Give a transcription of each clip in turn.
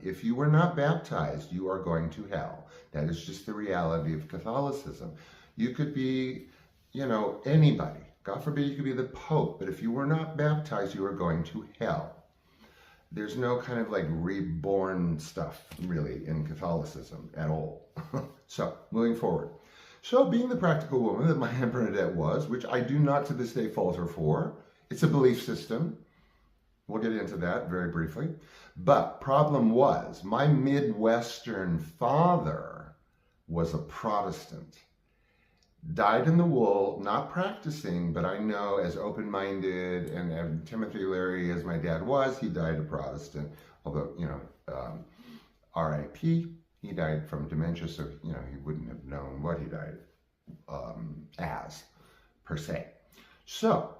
If you were not baptized, you are going to hell. That is just the reality of Catholicism. You could be, anybody. God forbid you could be the Pope, but if you were not baptized, you are going to hell. There's no kind of like reborn stuff really in Catholicism at all. So, moving forward. So, being the practical woman that my Aunt Bernadette was, which I do not to this day fault her for, it's a belief system. We'll get into that very briefly. But problem was, my Midwestern father was a Protestant. Dyed in the wool, not practicing, but I know as open-minded and Timothy Leary as my dad was, he died a Protestant. Although, R.I.P., he died from dementia, so, he wouldn't have known what he died as, per se. So,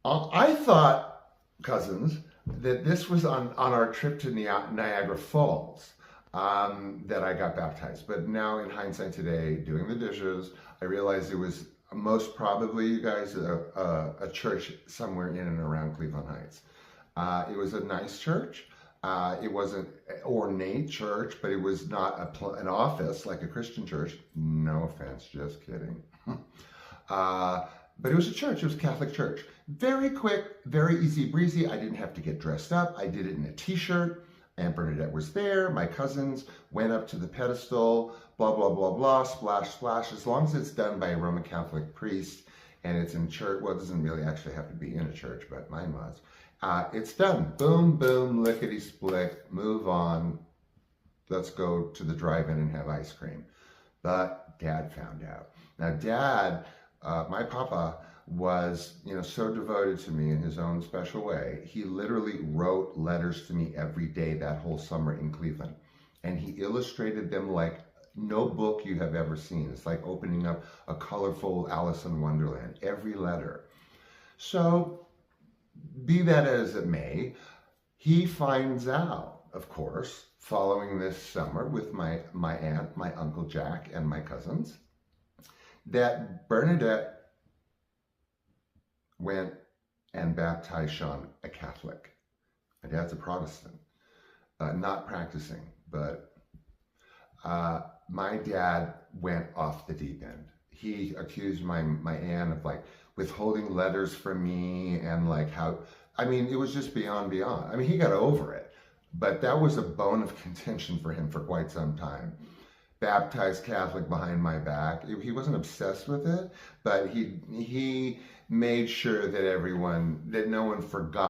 I thought, cousins, that this was on our trip to Niagara Falls that I got baptized. But now, in hindsight today, doing the dishes, I realized it was most probably, you guys, a church somewhere in and around Cleveland Heights. It was a nice church. It wasn't an ornate church, but it was not an office like a Christian church. No offense, just kidding. But it was a church. It was a Catholic church. Very quick, very easy breezy. I didn't have to get dressed up. I did it in a t-shirt. Aunt Bernadette was there. My cousins went up to the pedestal, blah, blah, blah, blah, splash, splash. As long as it's done by a Roman Catholic priest and it's in church, well, it doesn't really actually have to be in a church, but mine was. It's done. Boom, boom, lickety-split, move on. Let's go to the drive-in and have ice cream. But Dad found out. Now, Dad, my papa, was, so devoted to me in his own special way. He literally wrote letters to me every day that whole summer in Cleveland. And he illustrated them like no book you have ever seen. It's like opening up a colorful Alice in Wonderland, every letter. So, be that as it may, he finds out, of course, following this summer with my aunt, my Uncle Jack, and my cousins, that Bernadette went and baptized Sean, a Catholic. My dad's a Protestant, not practicing, but my dad went off the deep end. He accused my aunt of like withholding letters from me and like it was just beyond. He got over it, but that was a bone of contention for him for quite some time. Baptized Catholic behind my back. He wasn't obsessed with it, but he made sure that no one forgot